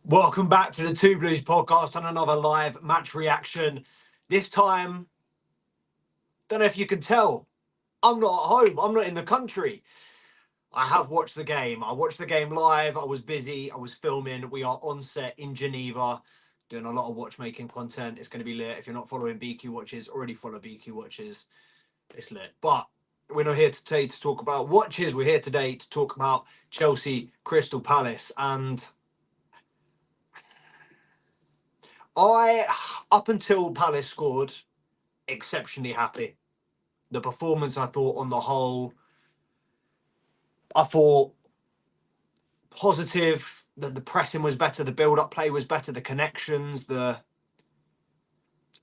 Welcome back to the Two Blues podcast and another live match reaction. This time, don't know if you can tell, I'm not at home. I'm not in the country. I have watched the game. I watched the game live. I was busy. I was filming. We are on set in Geneva, doing a lot of watchmaking content. It's going to be lit. If you're not following BQ Watches, already follow BQ Watches. It's lit. But we're not here today to talk about watches. We're here today to talk about Chelsea Crystal Palace. And up until Palace scored, exceptionally happy. The performance, I thought, on the whole, I thought positive. That the pressing was better, the build-up play was better, the connections,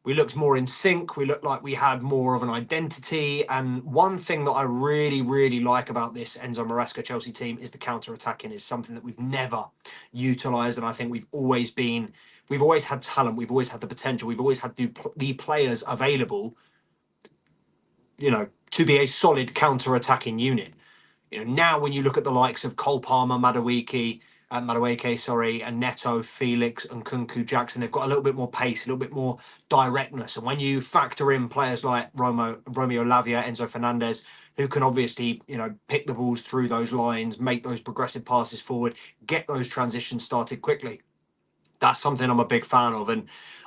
we looked more in sync. We looked like we had more of an identity. And one thing that I really, really like about this Enzo Maresca Chelsea team is the counter-attacking is something that we've never utilised. And I think we've always had talent. We've always had the potential. We've always had the players available, to be a solid counter-attacking unit. Now when you look at the likes of Cole Palmer, Madueke, and Neto, Felix, and Kunku Jackson, they've got a little bit more pace, a little bit more directness. And when you factor in players like Romeo Lavia, Enzo Fernandez, who can obviously, pick the balls through those lines, make those progressive passes forward, get those transitions started quickly, that's something I'm a big fan of. And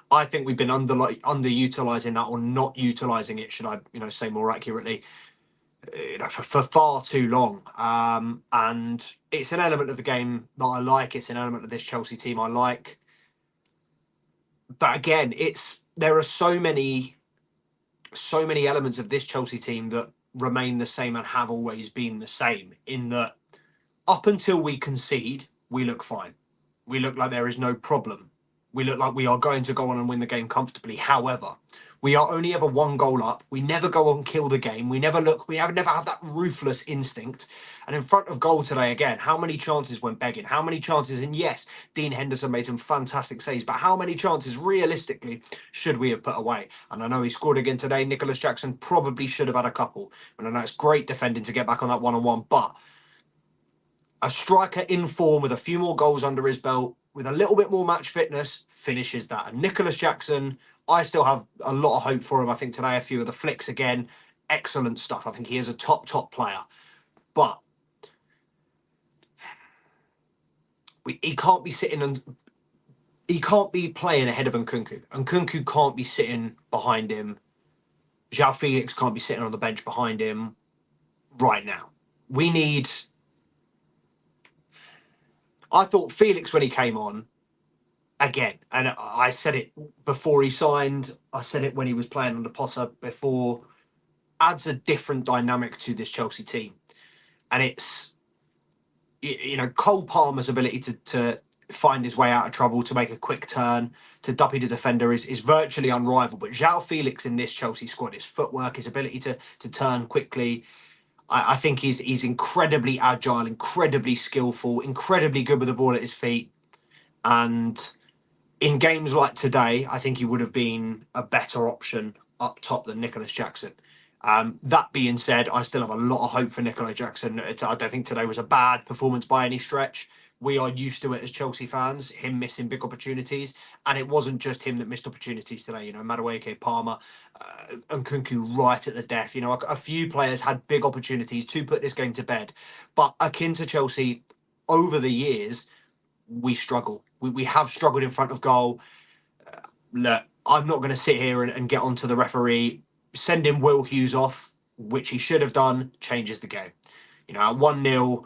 I think we've been underutilizing that, or not utilizing it, should I, say more accurately, for far too long. And it's an element of the game that I like. It's an element of this Chelsea team I like. But again, there are so many elements of this Chelsea team that remain the same and have always been the same, in that up until we concede, we look fine. We look like there is no problem. We look like we are going to go on and win the game comfortably. However, we are only ever one goal up. We never go on and kill the game. We never have that ruthless instinct. And in front of goal today, again, how many chances went begging? How many chances? And yes, Dean Henderson made some fantastic saves, but how many chances realistically should we have put away? And I know he scored again today. Nicholas Jackson probably should have had a couple. And I know it's great defending to get back on that one-on-one, but a striker in form with a few more goals under his belt, with a little bit more match fitness, finishes that. And Nicholas Jackson, I still have a lot of hope for him. I think today a few of the flicks again, excellent stuff. I think he is a top player. But he can't be sitting and he can't be playing ahead of Nkunku. Nkunku can't be sitting behind him. João Felix can't be sitting on the bench behind him right now. I thought Felix, when he came on, again, and I said it before he signed, I said it when he was playing under Potter before, adds a different dynamic to this Chelsea team. And it's, Cole Palmer's ability to find his way out of trouble, to make a quick turn, to duppy the defender is virtually unrivaled. But João Felix in this Chelsea squad, his footwork, his ability to turn quickly, I think he's incredibly agile, incredibly skillful, incredibly good with the ball at his feet. And in games like today, I think he would have been a better option up top than Nicholas Jackson. That being said, I still have a lot of hope for Nicholas Jackson. I don't think today was a bad performance by any stretch. We are used to it as Chelsea fans, him missing big opportunities. And it wasn't just him that missed opportunities today. Madueke, Palmer, and Kunku right at the death. A few players had big opportunities to put this game to bed. But akin to Chelsea, over the years, we struggle. We have struggled in front of goal. Look, I'm not going to sit here and get onto the referee. Sending Will Hughes off, which he should have done, changes the game. At 1-0,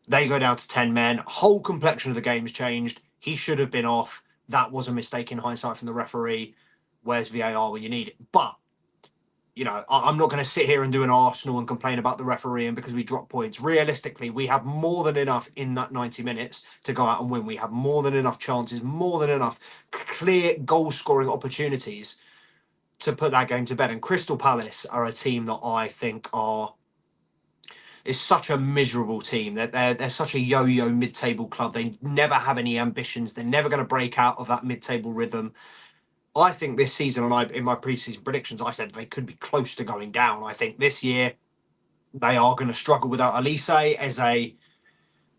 they go down to 10 men. Whole complexion of the game's changed. He should have been off. That was a mistake in hindsight from the referee. Where's VAR when you need it? But, I'm not going to sit here and do an Arsenal and complain about the referee and because we drop points. Realistically, we have more than enough in that 90 minutes to go out and win. We have more than enough chances, more than enough clear goal-scoring opportunities to put that game to bed. And Crystal Palace are a team that I think is such a miserable team. They're such a yo-yo mid-table club. They never have any ambitions. They're never going to break out of that mid-table rhythm. I think this season, and in my pre-season predictions, I said they could be close to going down. I think this year they are going to struggle without Elise. Eze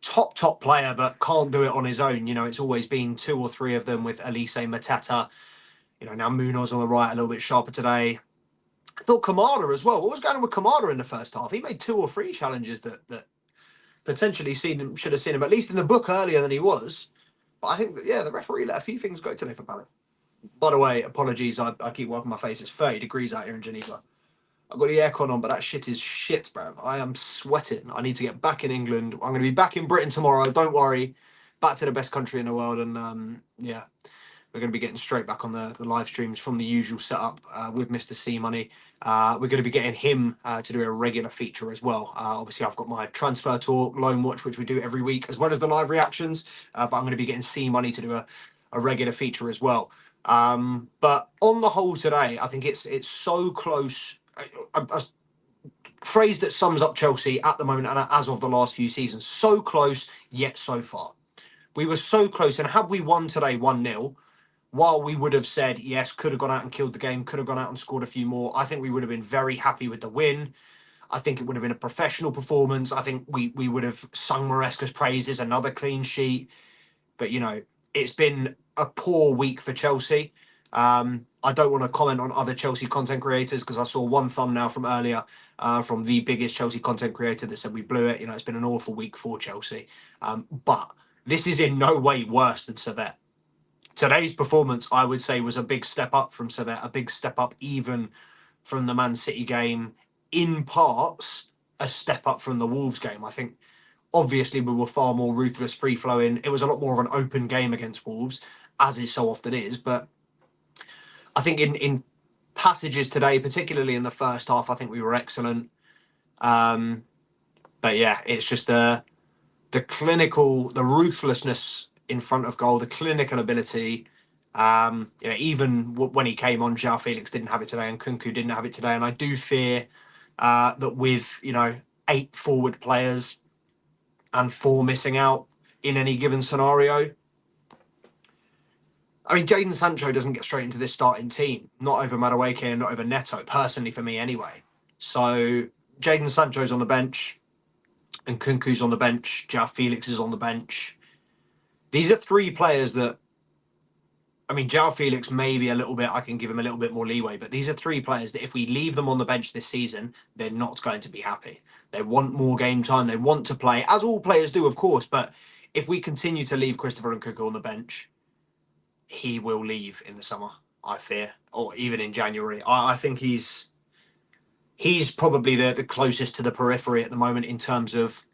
top player, but can't do it on his own. You know, it's always been 2 or 3 of them with Elise Mateta. You know, now Munoz on the right, a little bit sharper today. I thought Kamada as well. What was going on with Kamada in the first half? He made 2 or 3 challenges that potentially should have seen him at least in the book earlier than he was. But I think that, yeah, the referee let a few things go today for Palace. By the way, apologies, I keep wiping my face. It's 30 degrees out here in Geneva. I've got the aircon on, but that shit is shit, bro. I am sweating. I need to get back in England. I'm going to be back in Britain tomorrow. Don't worry. Back to the best country in the world. And yeah, we're going to be getting straight back on the live streams from the usual setup with Mr. C Money. We're going to be getting him to do a regular feature as well. Obviously, I've got my transfer talk, loan watch, which we do every week, as well as the live reactions. But I'm going to be getting C Money to do a regular feature as well. But on the whole today, I think it's so close. A phrase that sums up Chelsea at the moment and as of the last few seasons: so close yet so far. We were so close, and had we won today 1-0, while we would have said yes, could have gone out and killed the game, could have gone out and scored a few more, I think we would have been very happy with the win. I think it would have been a professional performance. I think we would have sung Maresca's praises, another clean sheet. But you know, it's been a poor week for Chelsea. I don't want to comment on other Chelsea content creators because I saw one thumbnail from earlier from the biggest Chelsea content creator that said we blew it. You know, it's been an awful week for Chelsea. But this is in no way worse than Servette. Today's performance, I would say, was a big step up from Servette, a big step up even from the Man City game, in parts, a step up from the Wolves game. I think, obviously, we were far more ruthless, free-flowing. It was a lot more of an open game against Wolves, as it so often is. But I think in passages today, particularly in the first half, I think we were excellent. But yeah, it's just the ruthlessness in front of goal, the clinical ability. You know, even when he came on, João Felix didn't have it today, and Kunku didn't have it today. And I do fear that with 8 forward players and 4 missing out in any given scenario. I mean, Jadon Sancho doesn't get straight into this starting team, not over Madueke and not over Neto, personally for me anyway. So Jadon Sancho's on the bench and Kunku's on the bench. João Felix is on the bench. These are 3 players that, I mean, João Felix maybe a little bit, I can give him a little bit more leeway, but these are 3 players that if we leave them on the bench this season, they're not going to be happy. They want more game time. They want to play, as all players do, of course. But if we continue to leave Christopher Nkunku on the bench, he will leave in the summer, I fear, or even in January. I think he's probably the closest to the periphery at the moment in terms of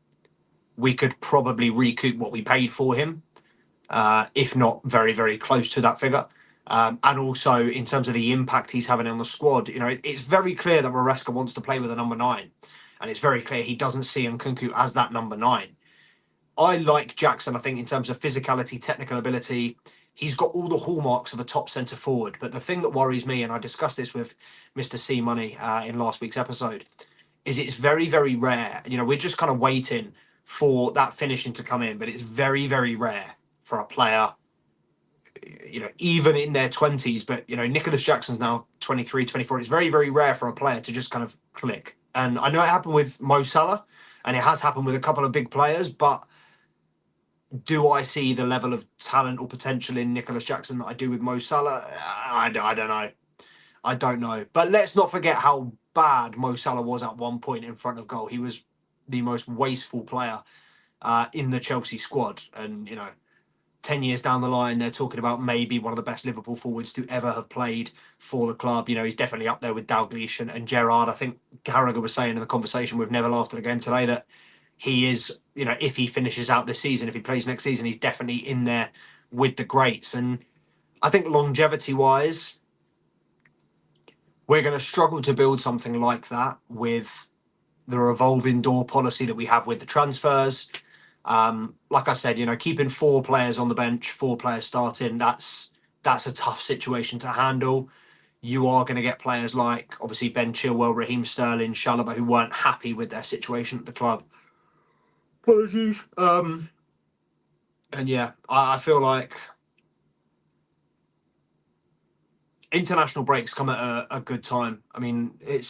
we could probably recoup what we paid for him, if not very, very close to that figure. And also in terms of the impact he's having on the squad, it's very clear that Maresca wants to play with a number 9. And it's very clear he doesn't see Nkunku as that number 9. I like Jackson, I think, in terms of physicality, technical ability. He's got all the hallmarks of a top centre forward. But the thing that worries me, and I discussed this with Mr. C Money in last week's episode, is it's very, very rare. We're just kind of waiting for that finishing to come in, but it's very, very rare for a player, even in their 20s. But, Nicholas Jackson's now 23, 24. It's very, very rare for a player to just kind of click. And I know it happened with Mo Salah, and it has happened with a couple of big players, but do I see the level of talent or potential in Nicholas Jackson that I do with Mo Salah? I don't know. I don't know. But let's not forget how bad Mo Salah was at one point in front of goal. He was the most wasteful player in the Chelsea squad. And, 10 years down the line, they're talking about maybe one of the best Liverpool forwards to ever have played for the club. He's definitely up there with Dalglish and Gerrard. I think Carragher was saying in the conversation with Neville after the game today that he is, if he finishes out this season, if he plays next season, he's definitely in there with the greats. And I think longevity-wise, we're going to struggle to build something like that with the revolving door policy that we have with the transfers. Like I said, keeping 4 players on the bench, 4 players starting, that's a tough situation to handle. You are going to get players like, obviously, Ben Chilwell, Raheem Sterling, Chalobah, who weren't happy with their situation at the club. Apologies. And yeah, I feel like international breaks come at a good time. I mean, I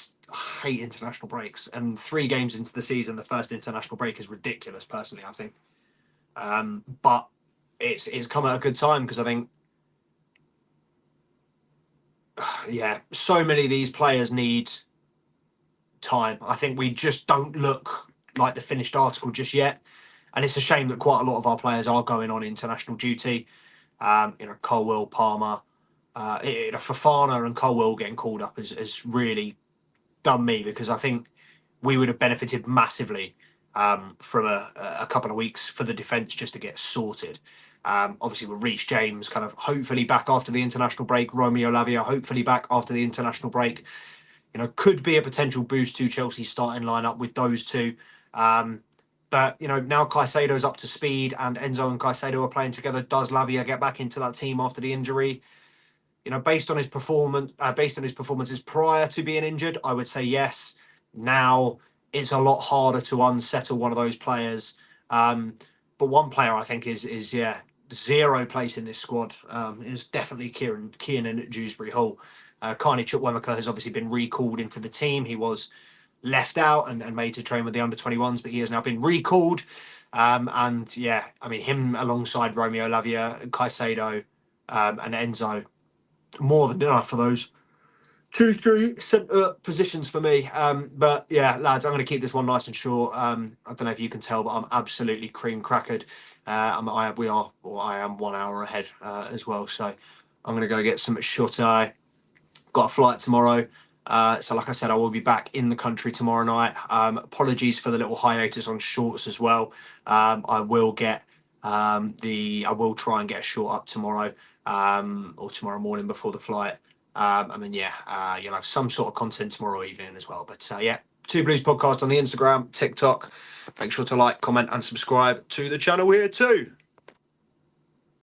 hate international breaks. And 3 games into the season, the first international break is ridiculous, personally, I think. But it's come at a good time because I think, yeah, so many of these players need time. I think we just don't look like the finished article just yet. And it's a shame that quite a lot of our players are going on international duty. Colwill, Palmer, Fofana and Colwill getting called up has really done me, because I think we would have benefited massively from a couple of weeks for the defence just to get sorted. Obviously, with Reece James kind of hopefully back after the international break, Romeo Lavia hopefully back after the international break, could be a potential boost to Chelsea's starting lineup with those two. But now Caicedo's up to speed and Enzo and Caicedo are playing together. Does Lavia get back into that team after the injury? Based on his performances prior to being injured, I would say yes. Now it's a lot harder to unsettle one of those players. But one player I think is zero place in this squad is definitely Kiernan at Dewsbury Hall. Carney Chukwuemeka has obviously been recalled into the team. He was left out and made to train with the under-21s, but he has now been recalled. And yeah, I mean, him alongside Romeo Lavia, Caicedo, and Enzo, more than enough for those 2-3 centre positions for me. But yeah, lads, I'm going to keep this one nice and short. I don't know if you can tell, but I'm absolutely cream crackered. I am 1 hour ahead as well. So I'm going to go get some shut eye. Got a flight tomorrow. So like I said, I will be back in the country tomorrow night. Apologies for the little hiatus on shorts as well. I will try and get a short up tomorrow, or tomorrow morning before the flight. And then you'll have some sort of content tomorrow evening as well. But yeah, Two Blues Podcast on the Instagram, TikTok. Make sure to like, comment, and subscribe to the channel here too.